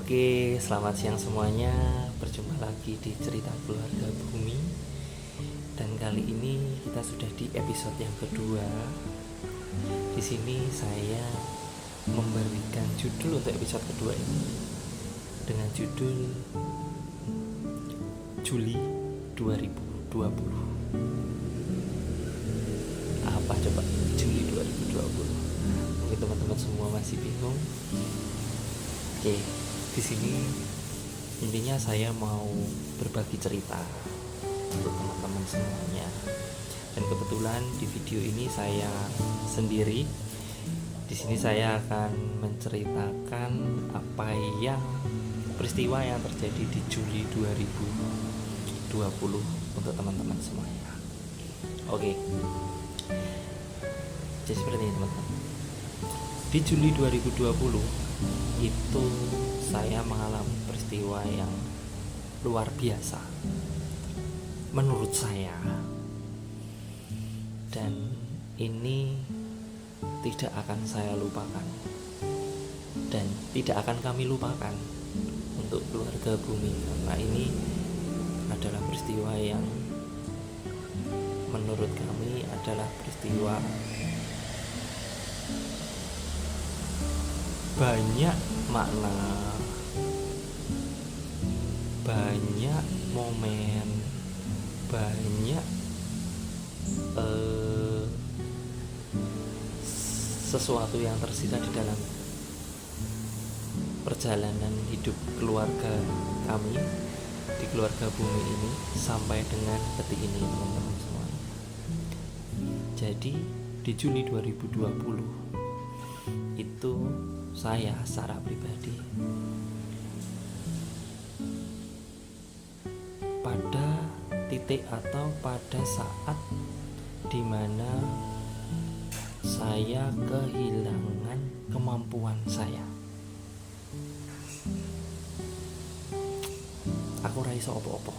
Oke, selamat siang semuanya. Berjumpa lagi di Cerita Keluarga Bumi. Dan kali ini kita sudah di episode yang kedua. Di sini saya memberikan judul untuk episode kedua ini dengan judul Juli 2020. Apa coba Juli 2020? Mungkin teman-teman semua masih bingung. Oke, di sini intinya saya mau berbagi cerita untuk teman-teman semuanya. Dan kebetulan di video ini saya sendiri. Di sini saya akan menceritakan peristiwa yang terjadi di Juli 2020 untuk teman-teman semuanya. Oke. Jadi seperti ini teman-teman. Di Juli 2020 itu saya mengalami peristiwa yang luar biasa menurut saya, dan ini tidak akan saya lupakan dan tidak akan kami lupakan untuk keluarga Bumi, karena ini adalah peristiwa yang menurut kami adalah peristiwa banyak makna, banyak momen, banyak sesuatu yang tersisa di dalam perjalanan hidup keluarga kami di keluarga Bumi ini sampai dengan detik ini teman-teman semuanya. Jadi di Juli 2020 itu saya secara pribadi pada titik atau pada saat dimana saya kehilangan kemampuan saya. Aku raiso opo-opo,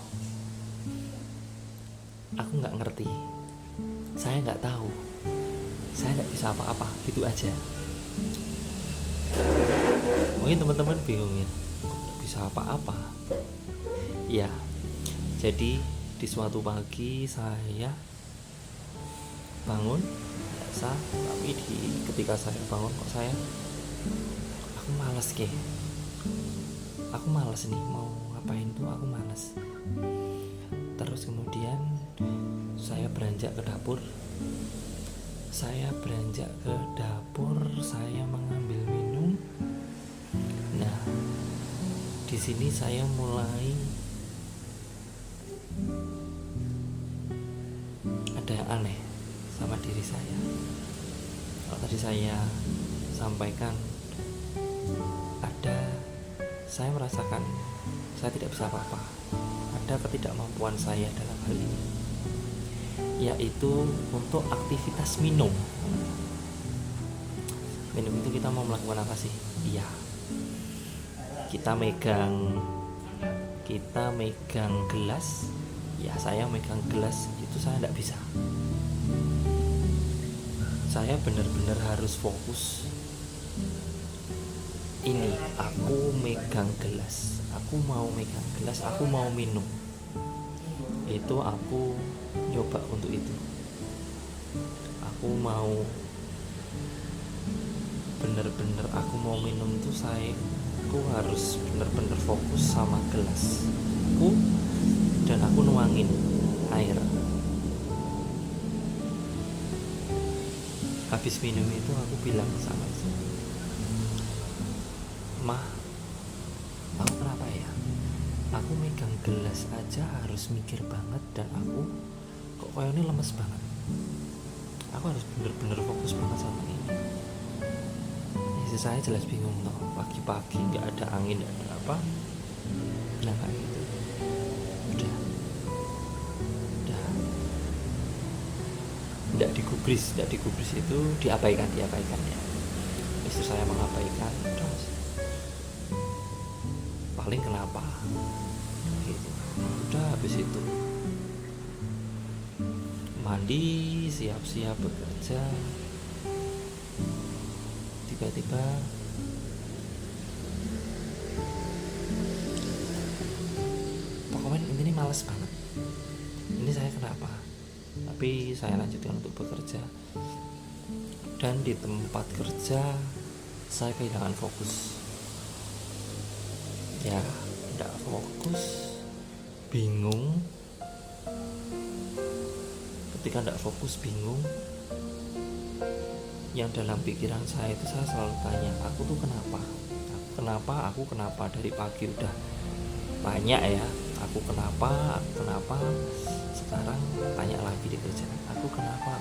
aku gak ngerti, saya gak tahu, saya gak bisa apa-apa, gitu aja. Mungkin teman-teman bingung ya, bisa apa-apa ya. Jadi di suatu pagi saya bangun biasa, tapi ketika saya bangun kok aku malas nih, mau ngapain tuh aku malas. Terus kemudian saya beranjak ke dapur, saya mengambil minum. Nah, di sini saya mulai ada yang aneh sama diri saya. Kalau tadi saya sampaikan, saya merasakan saya tidak bisa apa-apa, ada ketidakmampuan saya dalam hal ini, yaitu untuk aktivitas minum. Minum itu kita mau melakukan apa sih? Iya, kita megang gelas. Ya, saya megang gelas itu saya tidak bisa. Saya benar-benar harus fokus. Ini aku megang gelas, aku mau minum. Itu aku coba untuk itu. Aku mau minum tuh aku harus benar-benar fokus sama gelasku dan aku nuangin air. Habis minum itu aku bilang sama istriku, "Mah, aku kenapa ya? Aku megang gelas aja harus mikir banget dan aku kok kayak ini lemes banget. Aku harus bener-bener fokus banget sama ini." Istri saya jelas bingung toh, pagi-pagi nggak ada angin, nggak ada apa. Nah kayak gitu. Udah, nggak digubris itu diabaikan ya. Istri saya mengabaikan, terus paling kenapa gitu. Udah, habis itu mandi, siap-siap bekerja. Tiba-tiba males banget, ini saya kenapa, tapi saya lanjutkan untuk bekerja. Dan di tempat kerja saya kehilangan fokus, ya tidak fokus, bingung. Ketika tidak fokus, bingung, yang dalam pikiran saya itu saya selalu tanya, aku tuh aku kenapa dari pagi udah banyak ya, aku kenapa, sekarang tanya lagi di kerjaan, aku kenapa.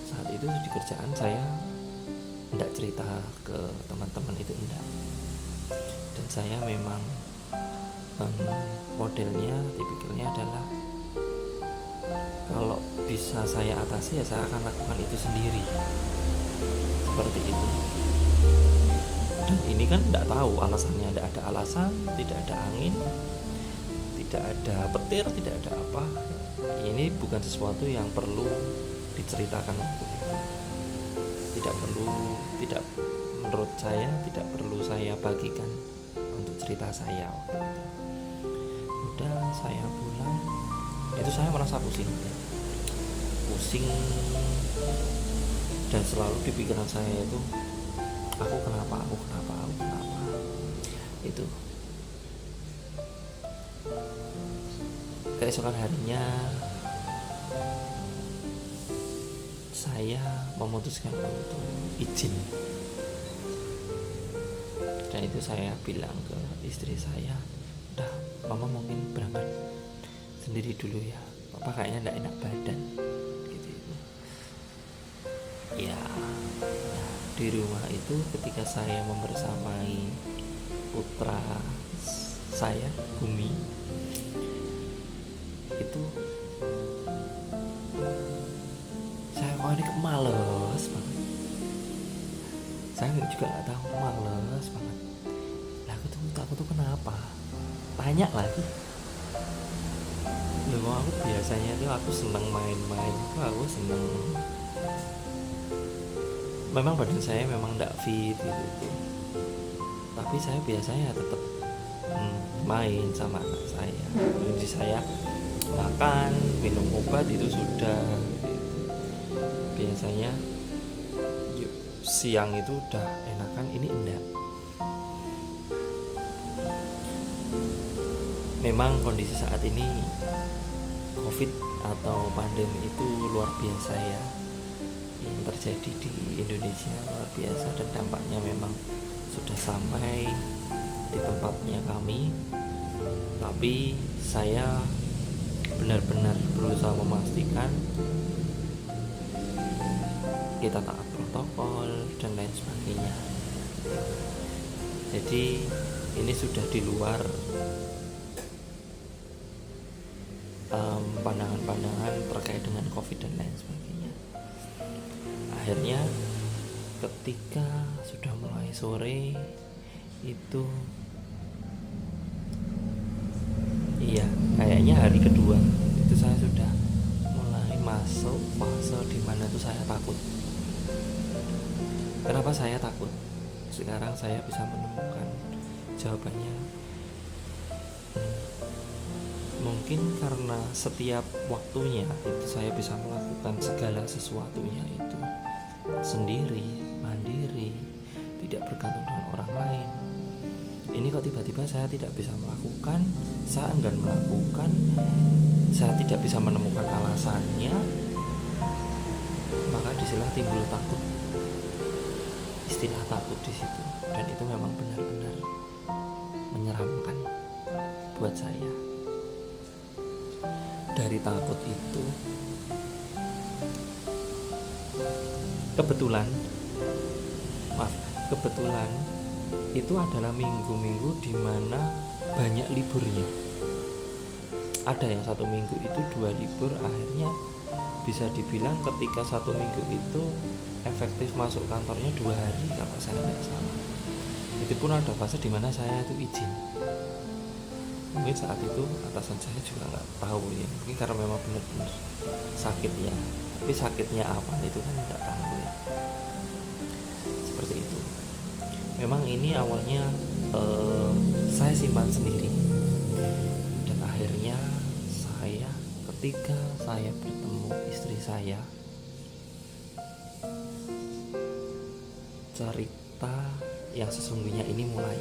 Saat itu di kerjaan saya tidak cerita ke teman-teman, itu enggak. Dan saya memang modelnya, tipikalnya adalah kalau bisa saya atasi ya saya akan lakukan itu sendiri, seperti itu. Dan ini kan tidak tahu alasannya, tidak ada alasan, tidak ada angin, tidak ada petir, tidak ada apa. Ini bukan sesuatu yang perlu diceritakan waktu itu. Menurut saya tidak perlu saya bagikan untuk cerita saya waktu itu. Udah saya pulang, itu saya merasa pusing, dan selalu di pikiran saya itu aku kenapa. Itu keesokan harinya saya memutuskan untuk izin, dan itu saya bilang ke istri saya, udah mama mungkin berangkat sendiri dulu ya, papa kayaknya tidak enak badan gitu. Ya, nah, di rumah itu ketika saya membersamai putra saya, Bumi, itu saya kok ini males banget. Saya juga nggak tahu, males banget. Lah aku tuh kenapa? Tanya lagi. Loh, aku biasanya tuh aku seneng main-main, aku seneng. Memang badan saya memang nggak fit gitu. Tapi saya biasanya tetap main sama anak saya. Jadi saya makan, minum obat itu sudah gitu. Biasanya siang itu udah enakan, ini enggak. Memang kondisi saat ini COVID atau pandemi itu luar biasa ya, yang terjadi di Indonesia luar biasa, dan dampaknya memang sudah sampai di tempatnya kami. Tapi saya benar-benar berusaha memastikan kita taat protokol dan lain sebagainya. Jadi ini sudah di luar pandangan-pandangan terkait dengan COVID dan lain sebagainya. Akhirnya ketika sudah mulai sore itu, iya kayaknya hari kedua itu saya sudah mulai masuk fase dimana tuh saya takut. Kenapa saya takut? Sekarang saya bisa menemukan jawabannya. Mungkin karena setiap waktunya itu saya bisa melakukan segala sesuatunya itu sendiri, mandiri, tidak bergantung dengan orang lain. Ini kok tiba-tiba saya tidak bisa melakukan, saya enggan melakukan, saya tidak bisa menemukan alasannya, maka disitulah timbul takut. Istilah takut di situ, dan itu memang benar-benar menyeramkan buat saya. Dari takut itu, kebetulan itu adalah minggu-minggu di mana banyak liburnya. Ada yang 1 minggu itu 2 libur. Akhirnya bisa dibilang ketika 1 minggu itu efektif masuk kantornya 2 hari kalau saya tidak salah. Itu pun ada fase di mana saya itu izin. Mungkin saat itu atasan saya juga nggak tahu ya, mungkin karena memang benar-benar sakit ya. Tapi sakitnya apa itu kan nggak tahu ya. Seperti itu. Memang ini awalnya saya simpan sendiri. Dan akhirnya ketika saya bertemu istri saya, cerita yang sesungguhnya ini mulai.